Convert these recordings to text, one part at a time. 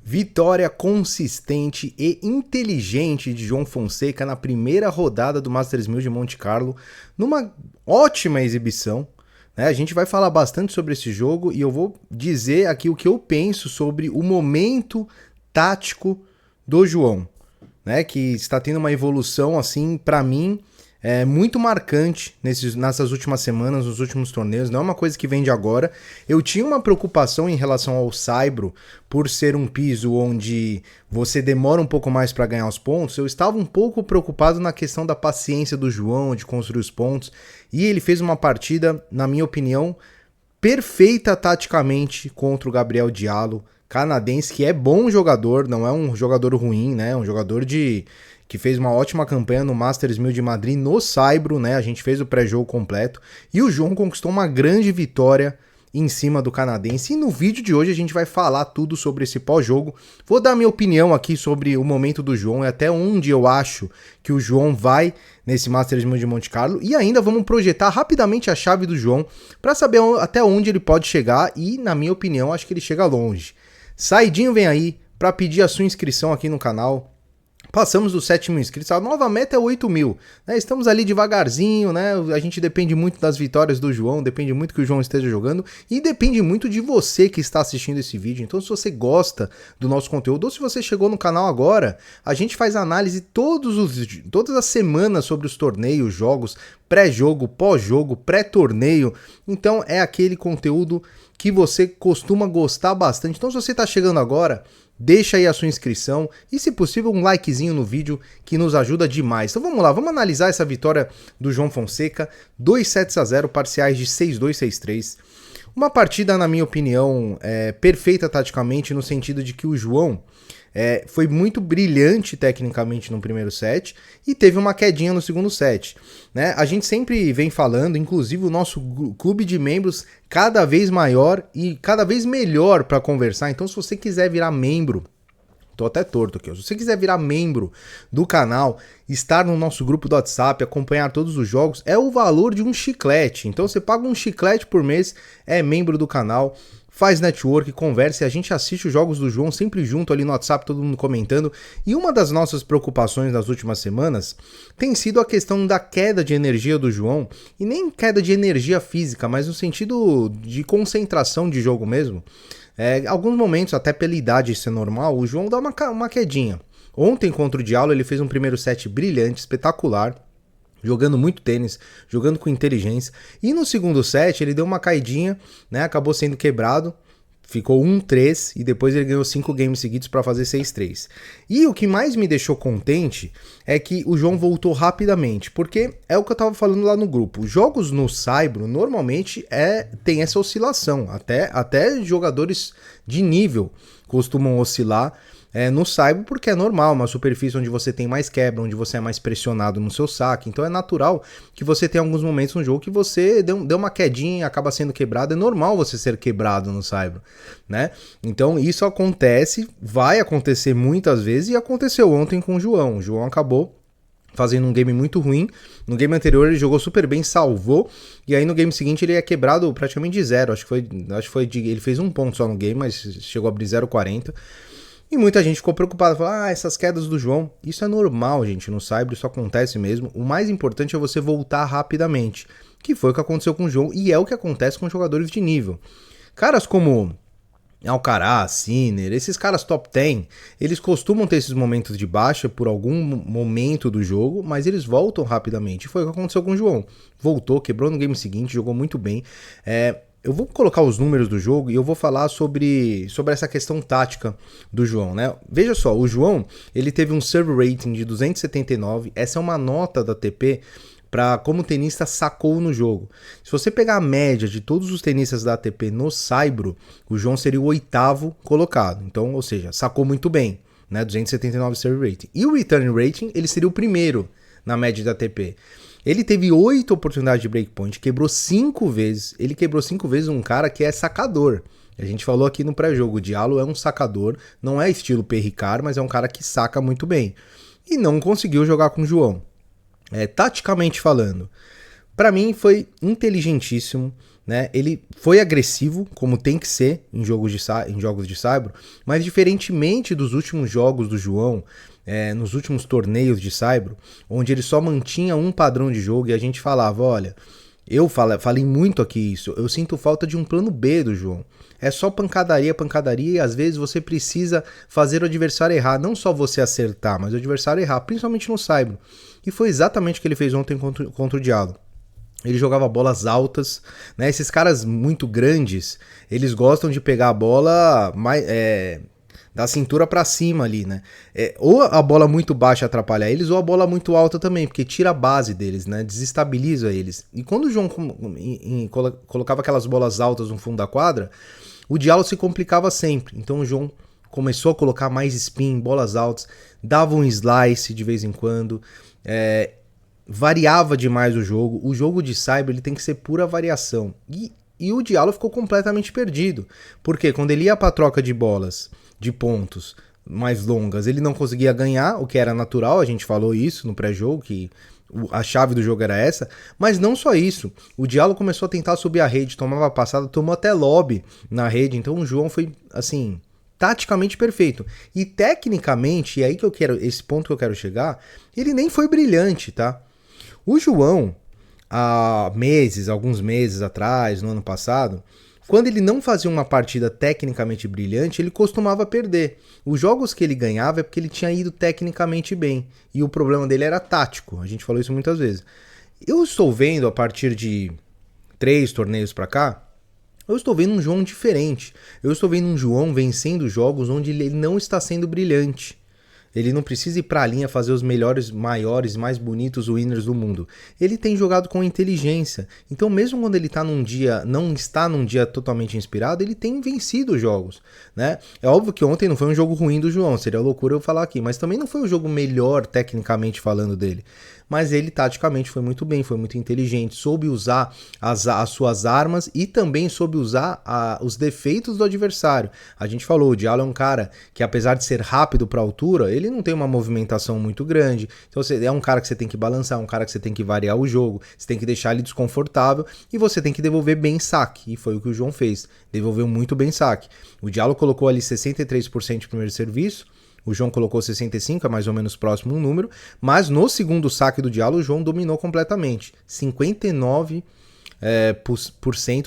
Vitória consistente e inteligente de João Fonseca na primeira rodada do Masters 1000 de Monte Carlo, numa ótima exibição. A gente vai falar bastante sobre esse jogo e eu vou dizer aqui o que eu penso sobre o momento tático do João, que está tendo uma evolução, assim, para mim, muito marcante nessas últimas semanas, nos últimos torneios. Não é uma coisa que vem de agora. Eu tinha uma preocupação em relação ao Saibro, por ser um piso onde você demora um pouco mais para ganhar os pontos. Eu estava um pouco preocupado na questão da paciência do João, de construir os pontos, e ele fez uma partida, na minha opinião, perfeita taticamente contra o Gabriel Diallo, canadense, que é bom jogador, não é um jogador ruim, né? É um jogador que fez uma ótima campanha no Masters 1000 de Madrid no Saibro, A gente fez o pré-jogo completo e o João conquistou uma grande vitória em cima do canadense. E no vídeo de hoje a gente vai falar tudo sobre esse pós-jogo. Vou dar minha opinião aqui sobre o momento do João e até onde eu acho que o João vai nesse Masters 1000 de Monte Carlo. E ainda vamos projetar rapidamente a chave do João para saber até onde ele pode chegar e, na minha opinião, acho que ele chega longe. Saidinho vem aí para pedir a sua inscrição aqui no canal. Passamos dos 7 mil inscritos, a nova meta é 8 mil, Estamos ali devagarzinho, A gente depende muito das vitórias do João, depende muito que o João esteja jogando e depende muito de você que está assistindo esse vídeo. Então, se você gosta do nosso conteúdo ou se você chegou no canal agora, a gente faz análise todas as semanas sobre os torneios, jogos, pré-jogo, pós-jogo, pré-torneio. Então, é aquele conteúdo que você costuma gostar bastante. Então, se você está chegando agora, deixa aí a sua inscrição e, se possível, um likezinho no vídeo que nos ajuda demais. Então vamos lá, vamos analisar essa vitória do João Fonseca, 2-0, parciais de 6-2, 6-3. Uma partida, na minha opinião, perfeita taticamente, no sentido de que o João foi muito brilhante tecnicamente no primeiro set e teve uma quedinha no segundo set. A gente sempre vem falando, inclusive o nosso clube de membros cada vez maior e cada vez melhor para conversar. Então, se você quiser virar membro, tô até torto aqui, se você quiser virar membro do canal, estar no nosso grupo do WhatsApp, acompanhar todos os jogos, é o valor de um chiclete. Então você paga um chiclete por mês, é membro do canal, faz network, conversa e a gente assiste os jogos do João sempre junto ali no WhatsApp, todo mundo comentando. E uma das nossas preocupações nas últimas semanas tem sido a questão da queda de energia do João, e nem queda de energia física, mas no sentido de concentração de jogo mesmo. Alguns momentos, até pela idade isso é normal, o João dá uma quedinha. Ontem contra o Diallo ele fez um primeiro set brilhante, espetacular, jogando muito tênis, jogando com inteligência. E no segundo set ele deu uma caidinha, acabou sendo quebrado, ficou 1-3 e depois ele ganhou 5 games seguidos para fazer 6-3. E o que mais me deixou contente é que o João voltou rapidamente, porque é o que eu tava falando lá no grupo. Os jogos no Saibro normalmente tem essa oscilação, até jogadores de nível costumam oscilar no Saibro, porque é normal, uma superfície onde você tem mais quebra, onde você é mais pressionado no seu saque. Então é natural que você tenha alguns momentos no jogo que você deu uma quedinha, acaba sendo quebrado. É normal você ser quebrado no Saibro, Então isso acontece, vai acontecer muitas vezes e aconteceu ontem com o João. O João acabou fazendo um game muito ruim. No game anterior ele jogou super bem, salvou, e aí no game seguinte ele é quebrado praticamente de zero. Ele fez um ponto só no game, mas chegou a abrir 0,40. E muita gente ficou preocupada, falou, essas quedas do João, isso é normal, gente, no Saibro, isso acontece mesmo. O mais importante é você voltar rapidamente, que foi o que aconteceu com o João, e é o que acontece com jogadores de nível. Caras como Alcaraz, Sinner, esses caras top 10, eles costumam ter esses momentos de baixa por algum momento do jogo, mas eles voltam rapidamente, e foi o que aconteceu com o João. Voltou, quebrou no game seguinte, jogou muito bem. Eu vou colocar os números do jogo e eu vou falar sobre essa questão tática do João, Veja só, o João, ele teve um serve rating de 279, essa é uma nota da ATP para como o tenista sacou no jogo. Se você pegar a média de todos os tenistas da ATP no Saibro, o João seria o 8º colocado. Então, ou seja, sacou muito bem, 279 serve rating. E o return rating, ele seria o primeiro na média da ATP. Ele teve 8 oportunidades de breakpoint, quebrou 5 vezes. Ele quebrou 5 vezes um cara que é sacador. A gente falou aqui no pré-jogo, o Diallo é um sacador, não é estilo Perricard, mas é um cara que saca muito bem. E não conseguiu jogar com o João. Taticamente falando, para mim foi inteligentíssimo né? Ele foi agressivo, como tem que ser em jogos de saibro, mas diferentemente dos últimos jogos do João, nos últimos torneios de saibro, onde ele só mantinha um padrão de jogo e a gente falava, olha, eu falei muito aqui isso, eu sinto falta de um plano B do João. É só pancadaria, pancadaria, e às vezes você precisa fazer o adversário errar, não só você acertar, mas o adversário errar, principalmente no saibro. E foi exatamente o que ele fez ontem contra o Diallo. Ele jogava bolas altas, né? Esses caras muito grandes, eles gostam de pegar a bola da cintura para cima ali, né? Ou a bola muito baixa atrapalha eles, ou a bola muito alta também, porque tira a base deles, né? Desestabiliza eles. E quando o João colocava aquelas bolas altas no fundo da quadra, o Diallo se complicava sempre. Então o João começou a colocar mais spin, bolas altas, dava um slice de vez em quando, variava demais o jogo. O jogo de saibro ele tem que ser pura variação. E o Diallo ficou completamente perdido. Porque quando ele ia para troca de bolas, de pontos mais longas, ele não conseguia ganhar, o que era natural, a gente falou isso no pré-jogo, que a chave do jogo era essa. Mas não só isso, o Diallo começou a tentar subir a rede, tomava passada, tomou até lobby na rede. Então o João foi, assim, taticamente perfeito. E tecnicamente, e aí que eu quero, esse ponto que eu quero chegar, ele nem foi brilhante, tá? O João, há alguns meses atrás, no ano passado, quando ele não fazia uma partida tecnicamente brilhante, ele costumava perder. Os jogos que ele ganhava é porque ele tinha ido tecnicamente bem. E o problema dele era tático. A gente falou isso muitas vezes. Eu estou vendo, a partir de 3 torneios pra cá, eu estou vendo um João diferente. Eu estou vendo um João vencendo jogos onde ele não está sendo brilhante. Ele não precisa ir para a linha fazer os melhores, maiores, mais bonitos winners do mundo. Ele tem jogado com inteligência. Então, mesmo quando ele não está num dia totalmente inspirado, ele tem vencido os jogos, né? É óbvio que ontem não foi um jogo ruim do João, seria loucura eu falar aqui, mas também não foi o jogo melhor tecnicamente falando dele. Mas ele taticamente foi muito bem, foi muito inteligente, soube usar as suas armas e também soube usar os defeitos do adversário. A gente falou, o Diallo é um cara que, apesar de ser rápido para a altura, ele não tem uma movimentação muito grande. Então é um cara que você tem que balançar, um cara que você tem que variar o jogo, você tem que deixar ele desconfortável e você tem que devolver bem saque. E foi o que o João fez, devolveu muito bem saque. O Diallo colocou ali 63% de primeiro serviço, o João colocou 65, é mais ou menos próximo um número, mas no segundo saque do Diallo o João dominou completamente, 59%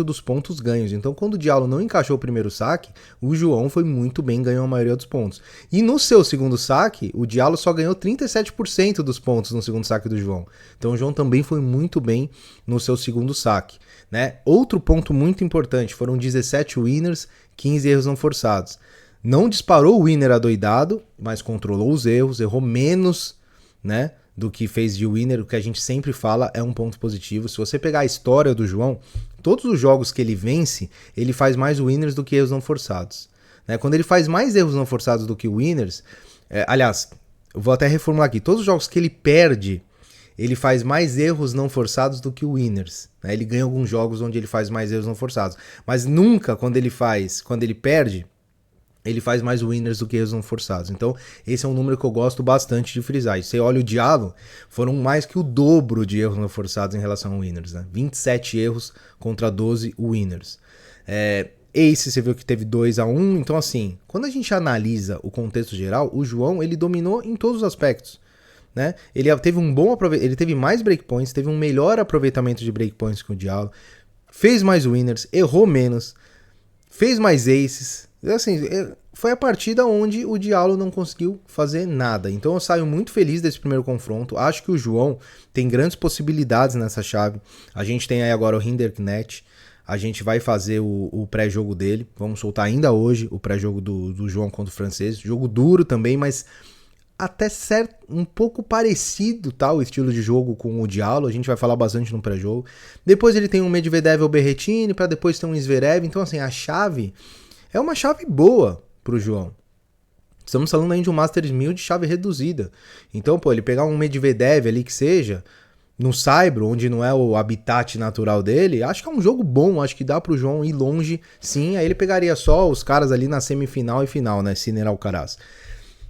dos pontos ganhos. Então quando o Diallo não encaixou o primeiro saque, o João foi muito bem, ganhou a maioria dos pontos. E no seu segundo saque, o Diallo só ganhou 37% dos pontos no segundo saque do João. Então o João também foi muito bem no seu segundo saque, né? Outro ponto muito importante, foram 17 winners, 15 erros não forçados. Não disparou o winner adoidado, mas controlou os erros, errou menos, né, do que fez de winner. O que a gente sempre fala é um ponto positivo. Se você pegar a história do João, todos os jogos que ele vence, ele faz mais winners do que erros não forçados, né? Quando ele faz mais erros não forçados do que winners, aliás, eu vou até reformular aqui, todos os jogos que ele perde, ele faz mais erros não forçados do que winners, né? Ele ganha alguns jogos onde ele faz mais erros não forçados, mas nunca quando ele perde, ele faz mais winners do que erros não forçados. Então, esse é um número que eu gosto bastante de frisar. E você olha o Diallo, foram mais que o dobro de erros não forçados em relação a winners, né? 27 erros contra 12 winners. Ace, você viu que teve 2-1. Então, assim, quando a gente analisa o contexto geral, o João, ele dominou em todos os aspectos, né? Ele teve ele teve mais breakpoints, teve um melhor aproveitamento de breakpoints que o Diallo, fez mais winners, errou menos, fez mais aces. Assim, foi a partida onde o Diallo não conseguiu fazer nada. Então eu saio muito feliz desse primeiro confronto. Acho que o João tem grandes possibilidades nessa chave. A gente tem aí agora o Rinderknecht. A gente vai fazer o pré-jogo dele. Vamos soltar ainda hoje o pré-jogo do João contra o francês. Jogo duro também, mas até certo, um pouco parecido, tá, o estilo de jogo com o Diallo. A gente vai falar bastante no pré-jogo. Depois ele tem um Medvedev ou Berrettini, para depois ter um Zverev. Então assim, a chave é uma chave boa pro João. Estamos falando aí de um Masters 1000 de chave reduzida. Então, ele pegar um Medvedev ali que seja, no Saibro, onde não é o habitat natural dele, acho que é um jogo bom, acho que dá pro João ir longe, sim. Aí ele pegaria só os caras ali na semifinal e final, né, Sinner Alcaraz.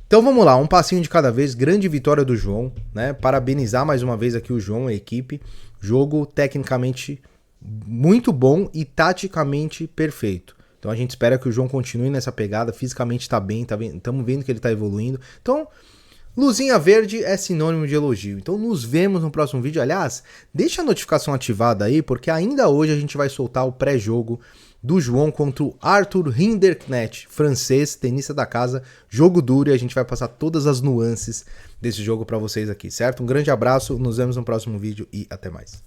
Então vamos lá, um passinho de cada vez, grande vitória do João, né, parabenizar mais uma vez aqui o João, a equipe, jogo tecnicamente muito bom e taticamente perfeito. Então a gente espera que o João continue nessa pegada, fisicamente tá bem, estamos vendo que ele tá evoluindo. Então, luzinha verde é sinônimo de elogio. Então nos vemos no próximo vídeo. Aliás, deixa a notificação ativada aí, porque ainda hoje a gente vai soltar o pré-jogo do João contra o Arthur Hinderknecht, francês, tenista da casa, jogo duro, e a gente vai passar todas as nuances desse jogo para vocês aqui, certo? Um grande abraço, nos vemos no próximo vídeo e até mais.